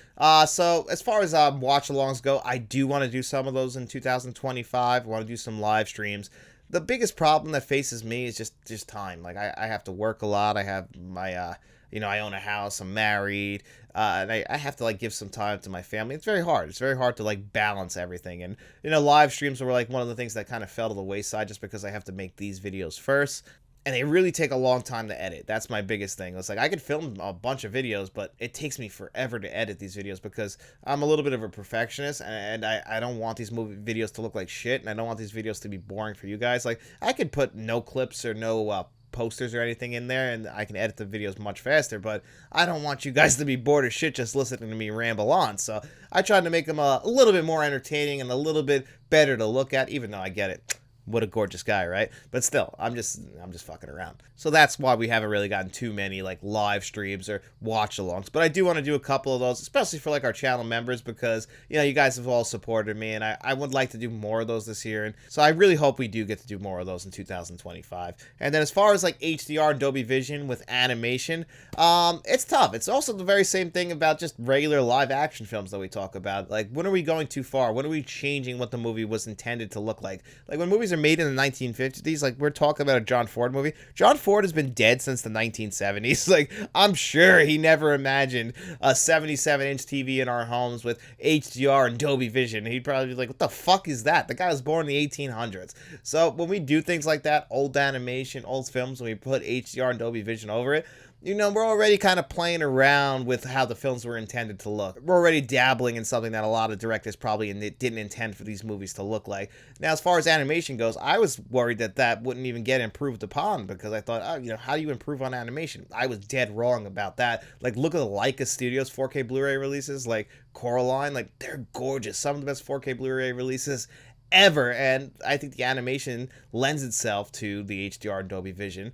So as far as watch-alongs go, I do want to do some of those in 2025. I want to do some live streams. The biggest problem that faces me is just time. Like, I have to work a lot. I have my, I own a house. I'm married. And I have to, like, give some time to my family. It's very hard. It's very hard to, like, balance everything. And, live streams were, like, one of the things that kind of fell to the wayside just because I have to make these videos first. And they really take a long time to edit. That's my biggest thing. It's like, I could film a bunch of videos, but it takes me forever to edit these videos because I'm a little bit of a perfectionist, and I don't want these movie videos to look like shit, and I don't want these videos to be boring for you guys. Like, I could put no clips or no posters or anything in there, and I can edit the videos much faster, but I don't want you guys to be bored as shit just listening to me ramble on. So I tried to make them a little bit more entertaining and a little bit better to look at, even though I get it. What a gorgeous guy, right? But still, I'm just fucking around. So that's why we haven't really gotten too many, like, live streams or watch-alongs. But I do want to do a couple of those, especially for, like, our channel members, because, you guys have all supported me, and I would like to do more of those this year. And so I really hope we do get to do more of those in 2025. And then as far as, like, HDR and Dolby Vision with animation, it's tough. It's also the very same thing about just regular live-action films that we talk about. Like, when are we going too far? When are we changing what the movie was intended to look like? Like, when movies are made in the 1950s, like, we're talking about a John Ford movie. John Ford has been dead since the 1970s. Like, I'm sure he never imagined a 77-inch TV in our homes with HDR and Dolby Vision. He'd probably be like, what the fuck is that? The guy was born in the 1800s. So when we do things like that, old animation, old films, when we put HDR and Dolby Vision over it, we're already kind of playing around with how the films were intended to look. We're already dabbling in something that a lot of directors probably didn't intend for these movies to look like. Now, as far as animation goes, I was worried that wouldn't even get improved upon because I thought, how do you improve on animation? I was dead wrong about that. Like, look at the Leica Studios 4K Blu-ray releases, like Coraline, like, they're gorgeous. Some of the best 4K Blu-ray releases ever, and I think the animation lends itself to the HDR and Dolby Vision.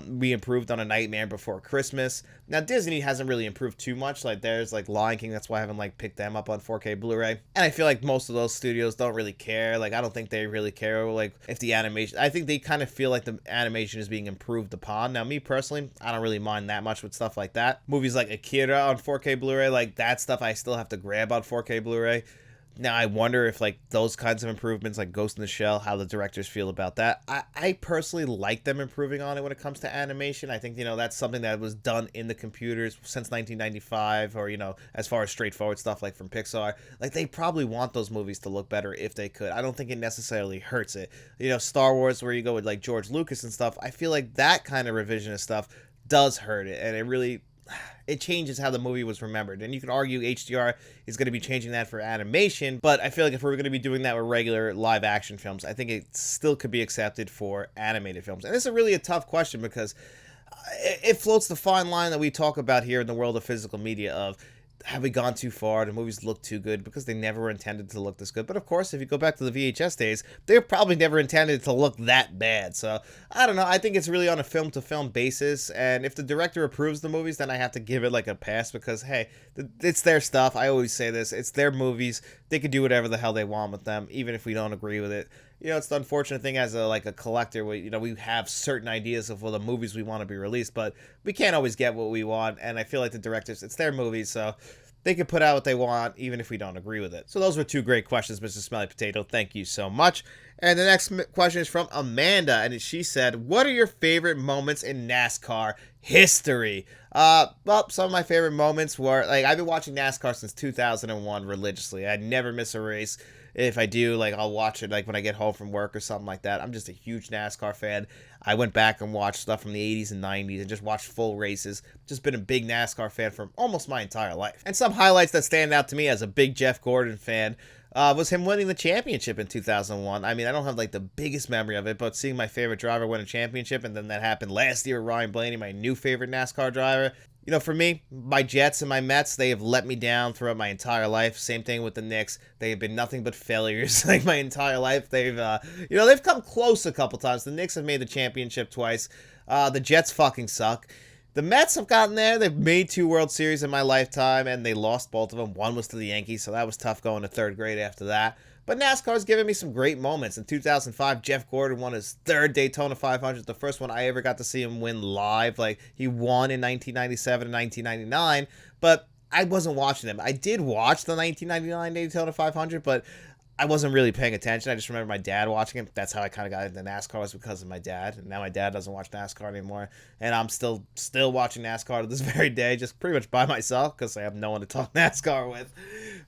We improved on A Nightmare Before Christmas. Now, Disney hasn't really improved too much. Like, there's, like, Lion King. That's why I haven't, like, picked them up on 4K Blu-ray. And I feel like most of those studios don't really care. Like, I don't think they really care, like, if the animation... I think they kind of feel like the animation is being improved upon. Now, me personally, I don't really mind that much with stuff like that. Movies like Akira on 4K Blu-ray, like, that stuff I still have to grab on 4K Blu-ray. Now, I wonder if, like, those kinds of improvements, like Ghost in the Shell, how the directors feel about that. I personally like them improving on it when it comes to animation. I think, that's something that was done in the computers since 1995, or, as far as straightforward stuff like from Pixar. Like, they probably want those movies to look better if they could. I don't think it necessarily hurts it. Star Wars, where you go with, like, George Lucas and stuff, I feel like that kind of revisionist stuff does hurt it, and it changes how the movie was remembered. And you can argue HDR is going to be changing that for animation, but I feel like if we're going to be doing that with regular live action films, I think it still could be accepted for animated films. And this is really a tough question because it floats the fine line that we talk about here in the world of physical media of, have we gone too far? Do movies look too good? Because they never were intended to look this good. But of course, if you go back to the VHS days, they were probably never intended to look that bad. So, I don't know. I think it's really on a film-to-film basis. And if the director approves the movies, then I have to give it, like, a pass. Because, hey, it's their stuff. I always say this. It's their movies. They can do whatever the hell they want with them, even if we don't agree with it. It's the unfortunate thing as a collector, we have certain ideas of the movies we want to be released, but we can't always get what we want, and I feel like the directors, it's their movies, so they can put out what they want, even if we don't agree with it. So those were two great questions, Mr. Smelly Potato. Thank you so much. And the next question is from Amanda, and she said, what are your favorite moments in NASCAR history? Well, some of my favorite moments were, like, I've been watching NASCAR since 2001 religiously. I never miss a race. If I do, like, I'll watch it, like, when I get home from work or something like that. I'm just a huge NASCAR fan. I went back and watched stuff from the 80s and 90s and just watched full races. Just been a big NASCAR fan for almost my entire life. And some highlights that stand out to me as a big Jeff Gordon fan was him winning the championship in 2001. I mean, I don't have, like, the biggest memory of it, but seeing my favorite driver win a championship, and then that happened last year with Ryan Blaney, my new favorite NASCAR driver. You know, for me, my Jets and my Mets, they have let me down throughout my entire life. Same thing with the Knicks. They have been nothing but failures like my entire life. They've, they've come close a couple times. The Knicks have made the championship twice. The Jets fucking suck. The Mets have gotten there. They've made 2 World Series in my lifetime, and they lost both of them. One was to the Yankees, so that was tough going to 3rd grade after that. But NASCAR's given me some great moments. In 2005, Jeff Gordon won his 3rd Daytona 500, the first one I ever got to see him win live. Like, he won in 1997 and 1999, but I wasn't watching him. I did watch the 1999 Daytona 500, but I wasn't really paying attention. I just remember my dad watching it. That's how I kind of got into NASCAR, was because of my dad. And now my dad doesn't watch NASCAR anymore. And I'm still watching NASCAR to this very day, just pretty much by myself, because I have no one to talk NASCAR with.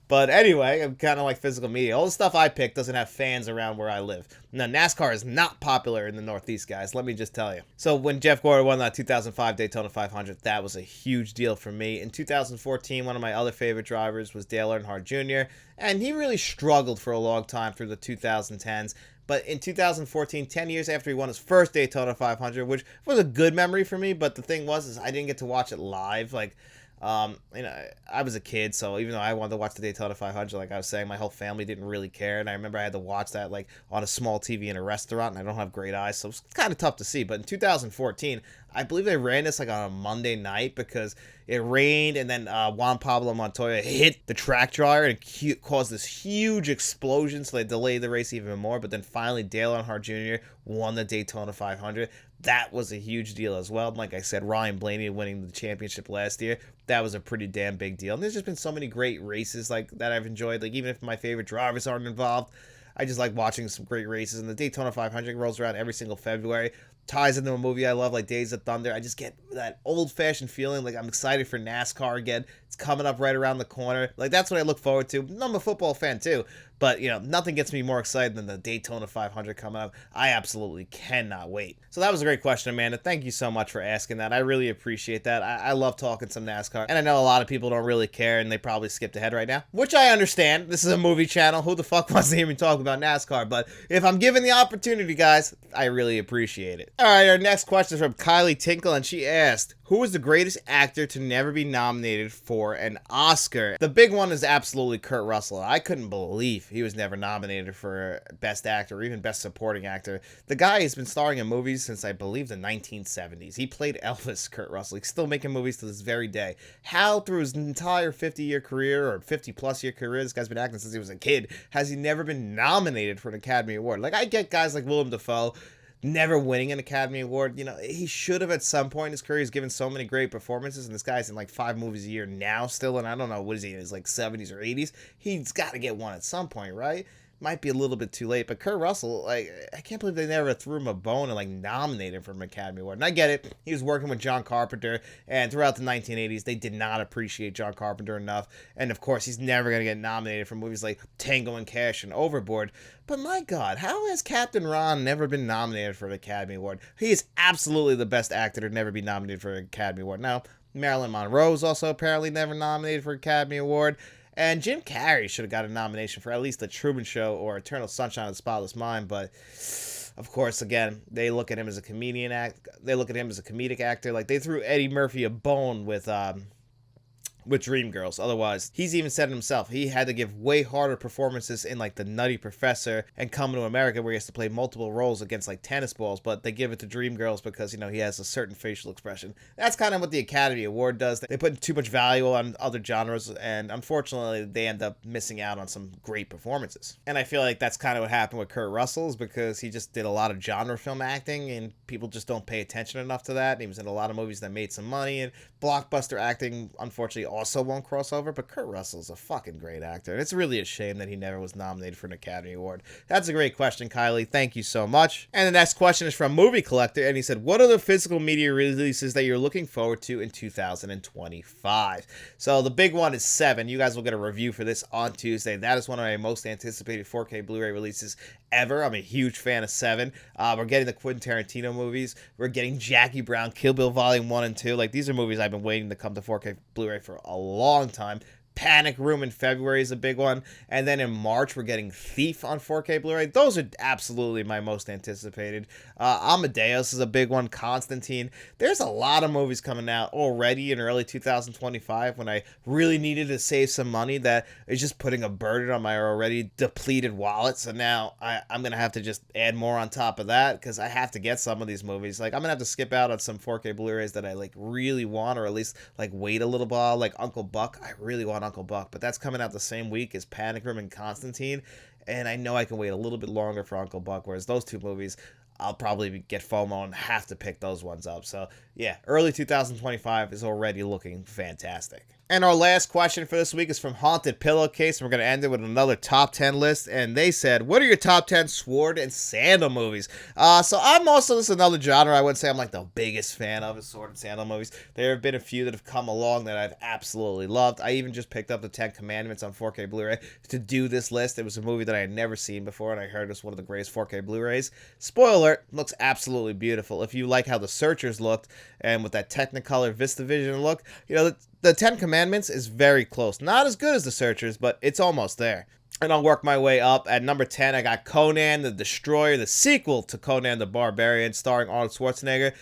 But anyway, I'm kind of like physical media. All the stuff I pick doesn't have fans around where I live. Now, NASCAR is not popular in the Northeast, guys. Let me just tell you. So when Jeff Gordon won that 2005 Daytona 500, that was a huge deal for me. In 2014, one of my other favorite drivers was Dale Earnhardt Jr., and he really struggled for a long time through the 2010s. But in 2014, 10 years after he won his first Daytona 500, which was a good memory for me, but the thing was, I didn't get to watch it live. Like, I was a kid, so even though I wanted to watch the Daytona 500, like I was saying, my whole family didn't really care, and I remember I had to watch that, like, on a small TV in a restaurant, and I don't have great eyes, so it was kind of tough to see. But in 2014, I believe they ran this, like, on a Monday night, because it rained, and then Juan Pablo Montoya hit the track dryer, and it caused this huge explosion, so they delayed the race even more. But then finally, Dale Earnhardt Jr. won the Daytona 500. That was a huge deal as well. Like I said, Ryan Blaney winning the championship last year, that was a pretty damn big deal. And there's just been so many great races like that I've enjoyed. Like, even if my favorite drivers aren't involved, I just like watching some great races. And the Daytona 500 rolls around every single February. Ties into a movie I love, like Days of Thunder. I just get that old-fashioned feeling, like I'm excited for NASCAR again. It's coming up right around the corner. Like, that's what I look forward to. I'm a football fan, too. But, nothing gets me more excited than the Daytona 500 coming up. I absolutely cannot wait. So that was a great question, Amanda. Thank you so much for asking that. I really appreciate that. I love talking some NASCAR. And I know a lot of people don't really care, and they probably skipped ahead right now, which I understand. This is a movie channel. Who the fuck wants to hear me talk about NASCAR? But if I'm given the opportunity, guys, I really appreciate it. All right, our next question is from Kylie Tinkle, and she asked, who is the greatest actor to never be nominated for an Oscar? The big one is absolutely Kurt Russell. I couldn't believe he was never nominated for Best Actor or even Best Supporting Actor. The guy has been starring in movies since, I believe, the 1970s. He played Elvis, Kurt Russell. He's still making movies to this very day. How, through his entire 50-year career or 50-plus-year career, this guy's been acting since he was a kid, has he never been nominated for an Academy Award? Like, I get guys like Willem Dafoe never winning an Academy Award. He should have at some point in his career. He's given so many great performances, and this guy's in like 5 movies a year now still, and I don't know, what is he in his like 70s or 80s? He's got to get one at some point, right? Might be a little bit too late, but Kurt Russell, like, I can't believe they never threw him a bone and like nominated him for an Academy Award. And I get it, he was working with John Carpenter, and throughout the 1980s, they did not appreciate John Carpenter enough. And of course, he's never going to get nominated for movies like Tango and Cash and Overboard. But my God, how has Captain Ron never been nominated for an Academy Award? He is absolutely the best actor to never be nominated for an Academy Award. Now, Marilyn Monroe is also apparently never nominated for an Academy Award. And Jim Carrey should have got a nomination for at least The Truman Show or Eternal Sunshine of the Spotless Mind. But, of course, again, they look at him as a comedic actor. Like, they threw Eddie Murphy a bone with Dreamgirls. Otherwise, he's even said it himself, he had to give way harder performances in like The Nutty Professor and Coming to America, where he has to play multiple roles against like tennis balls, but they give it to Dreamgirls because he has a certain facial expression. That's kind of what the Academy Award does. They put too much value on other genres, and unfortunately they end up missing out on some great performances. And I feel like that's kind of what happened with Kurt Russell, is because he just did a lot of genre film acting, and people just don't pay attention enough to that. He was in a lot of movies that made some money, and blockbuster acting unfortunately also won't cross over, but Kurt Russell's a fucking great actor, and it's really a shame that he never was nominated for an Academy Award. That's a great question, Kylie. Thank you so much. And the next question is from Movie Collector, and he said, what are the physical media releases that you're looking forward to in 2025? So the big one is Seven. You guys will get a review for this on Tuesday. That is one of my most anticipated 4K Blu-ray releases ever. I'm a huge fan of Seven. We're getting the Quentin Tarantino movies. We're getting Jackie Brown, Kill Bill Volume 1 and 2. Like, these are movies I've been waiting to come to 4K Blu-ray for a long time. Panic Room in February is a big one. And then in March, we're getting Thief on 4K Blu-ray. Those are absolutely my most anticipated. Amadeus is a big one. Constantine. There's a lot of movies coming out already in early 2025 when I really needed to save some money that is just putting a burden on my already depleted wallet. So now I'm going to have to just add more on top of that because I have to get some of these movies. Like, I'm going to have to skip out on some 4K Blu-rays that I like really want, or at least like wait a little while. Like Uncle Buck. I really want Uncle Buck, but that's coming out the same week as Panic Room and Constantine, and I know I can wait a little bit longer for Uncle Buck, whereas those two movies, I'll probably get FOMO and have to pick those ones up. So yeah, early 2025 is already looking fantastic. And our last question for this week is from Haunted Pillowcase. We're going to end it with another top 10 list. And they said, what are your top 10 sword and sandal movies? So I'm also, this is another genre I wouldn't say I'm like the biggest fan of, is sword and sandal movies. There have been a few that have come along that I've absolutely loved. I even just picked up the 10 Commandments on 4K Blu-ray to do this list. It was a movie that I had never seen before, and I heard it was one of the greatest 4K Blu-rays. Spoiler alert, looks absolutely beautiful. If you like how The Searchers looked, and with that Technicolor VistaVision look, you know, the 10 Commandments is very close. Not as good as The Searchers, but it's almost there. And I'll work my way up. At number 10, I got Conan the Destroyer, the sequel to Conan the Barbarian, starring Arnold Schwarzenegger.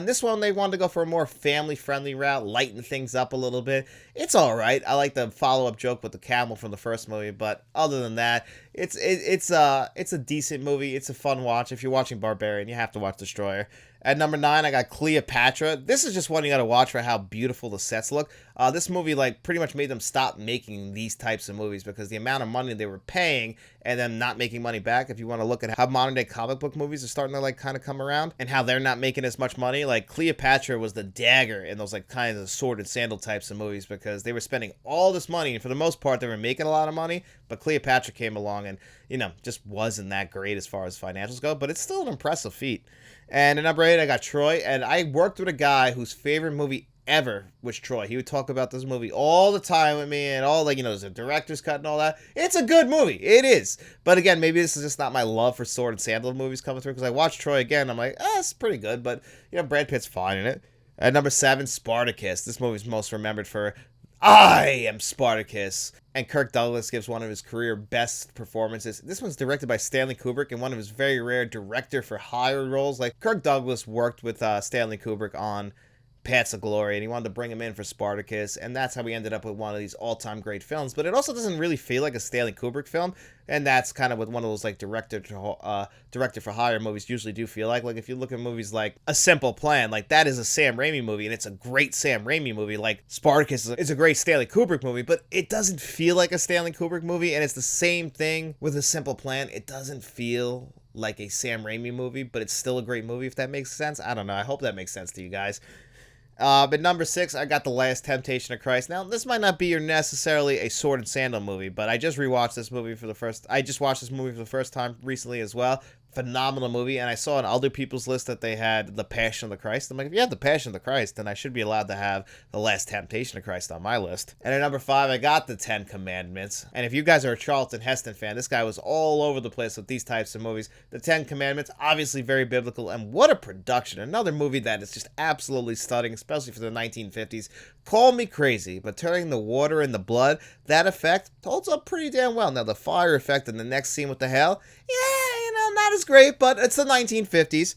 This one, they wanted to go for a more family-friendly route, lighten things up a little bit. It's all right. I like the follow-up joke with the camel from the first movie, but other than that, it's a decent movie. It's a fun watch. If you're watching Barbarian, you have to watch Destroyer. At number 9, I got Cleopatra. This is just one you gotta watch for how beautiful the sets look. This movie, like, pretty much made them stop making these types of movies because the amount of money they were paying and then not making money back. If you want to look at how modern day comic book movies are starting to, like, kind of come around and how they're not making as much money, like, Cleopatra was the dagger in those, like, kind of sword and sandal types of movies because they were spending all this money, and for the most part, they were making a lot of money, but Cleopatra came along and, you know, just wasn't that great as far as financials go, but it's still an impressive feat. And at number 8, I got Troy, and I worked with a guy whose favorite movie ever was Troy. He would talk about this movie all the time with me, and all, like, you know, there's a director's cut and all that. It's a good movie. It is. But again, maybe this is just not my love for sword and sandal movies coming through, because I watched Troy again, I'm like, it's pretty good, but, you know, Brad Pitt's fine in it. At number 7, Spartacus. This movie's most remembered for I am Spartacus. And Kirk Douglas gives one of his career best performances. This one's directed by Stanley Kubrick in one of his very rare director for hire roles. Like, Kirk Douglas worked with Stanley Kubrick on Paths of Glory, and he wanted to bring him in for Spartacus, and that's how we ended up with one of these all-time great films. But it also doesn't really feel like a Stanley Kubrick film, and that's kind of what one of those, like, director for hire movies usually do feel like. Like, if you look at movies like A Simple Plan, like, that is a Sam Raimi movie, and it's a great Sam Raimi movie. Like, Spartacus is a great Stanley Kubrick movie, but it doesn't feel like a Stanley Kubrick movie, and it's the same thing with A Simple Plan. It doesn't feel like a Sam Raimi movie, but it's still a great movie, if that makes sense. I don't know. I hope that makes sense to you guys. But number 6, I got The Last Temptation of Christ. Now, this might not be necessarily a sword and sandal movie, but I just watched this movie for the first time recently as well. Phenomenal movie, and I saw on other people's list that they had The Passion of the Christ. I'm like, if you have The Passion of the Christ, then I should be allowed to have The Last Temptation of Christ on my list. And at number 5, I got The 10 Commandments. And if you guys are a Charlton Heston fan, this guy was all over the place with these types of movies. The 10 Commandments, obviously very biblical, and what a production. Another movie that is just absolutely stunning, especially for the 1950s. Call me crazy, but turning the water into blood, that effect holds up pretty damn well. Now, the fire effect in the next scene with the hell, yeah, you know, not as great, but it's the 1950s.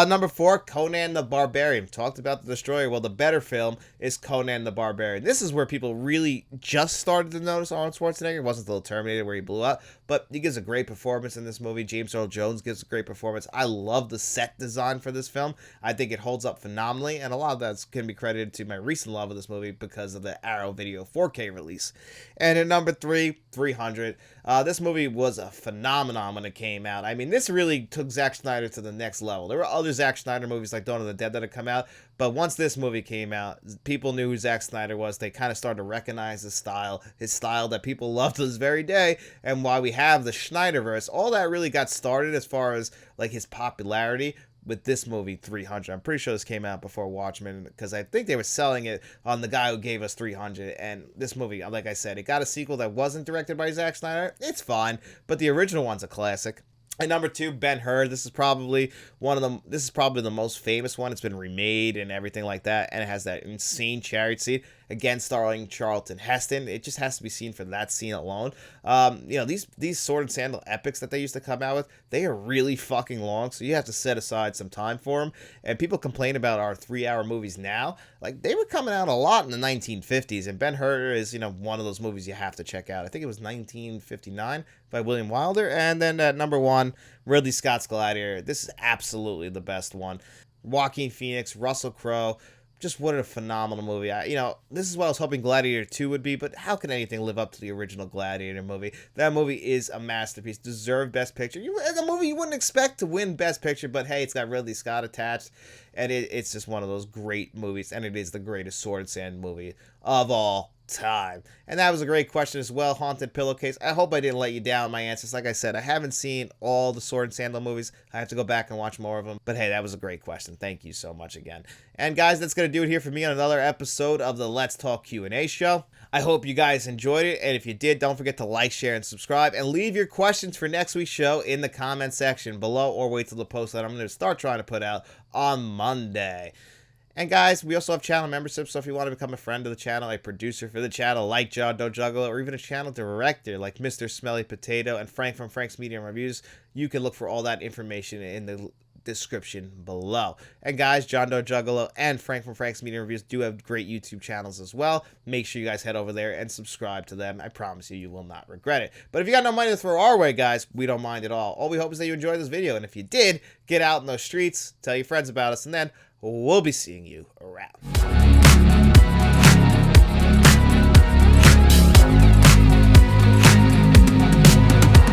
Number 4, Conan the Barbarian. Talked about The Destroyer. Well, the better film is Conan the Barbarian. This is where people really just started to notice Arnold Schwarzenegger. It wasn't until Terminator where he blew up, but he gives a great performance in this movie. James Earl Jones gives a great performance. I love the set design for this film. I think it holds up phenomenally, and a lot of that can be credited to my recent love of this movie because of the Arrow Video 4K release. And at number 3, 300. This movie was a phenomenon when it came out. I mean, this really took Zack Snyder to the next level. There were other Zack Snyder movies like Dawn of the Dead that had come out. But once this movie came out, people knew who Zack Snyder was. They kind of started to recognize his style that people love to this very day. And why we have the Snyderverse, all that really got started as far as like his popularity with this movie 300. I'm pretty sure this came out before Watchmen, because I think they were selling it on the guy who gave us 300. And this movie, like I said, it got a sequel that wasn't directed by Zack Snyder. It's fine, but the original one's a classic. And number 2, Ben-Hur. This is probably the most famous one. It's been remade and everything like that, and it has that insane chariot scene, again starring Charlton Heston. It just has to be seen for that scene alone. These Sword and Sandal epics that they used to come out with, they are really fucking long, so you have to set aside some time for them. And people complain about our 3-hour movies now. Like, they were coming out a lot in the 1950s, and Ben-Hur is, one of those movies you have to check out. I think it was 1959 by William Wilder. And then at number 1, Ridley Scott's Gladiator. This is absolutely the best one. Joaquin Phoenix, Russell Crowe. Just what a phenomenal movie. This is what I was hoping Gladiator 2 would be, but how can anything live up to the original Gladiator movie? That movie is a masterpiece. Deserved Best Picture. The movie you wouldn't expect to win Best Picture, but hey, it's got Ridley Scott attached, and it's just one of those great movies, and it is the greatest sword and sand movie of all time. And that was a great question as well, Haunted Pillowcase. I hope I didn't let you down with my answers. Like I said, I haven't seen all the Sword and Sandal movies. I have to go back and watch more of them. But hey, that was a great question. Thank you so much again. And guys, that's going to do it here for me on another episode of the Let's Talk Q&A show. I hope you guys enjoyed it. And if you did, don't forget to like, share, and subscribe. And leave your questions for next week's show in the comment section below, or wait till the post that I'm going to start trying to put out on Monday. And guys, we also have channel memberships, so if you want to become a friend of the channel, a producer for the channel like John Don't Juggle, or even a channel director like Mr. Smelly Potato and Frank from Frank's Media and Reviews, you can look for all that information in the description below. And guys, John Don't Juggalo and Frank from Frank's Media Reviews do have great YouTube channels as well. Make sure you guys head over there and subscribe to them. I promise you, you will not regret it. But if you got no money to throw our way, guys, we don't mind at all. All we hope is that you enjoyed this video, and if you did, get out in those streets, tell your friends about us, and then we'll be seeing you around.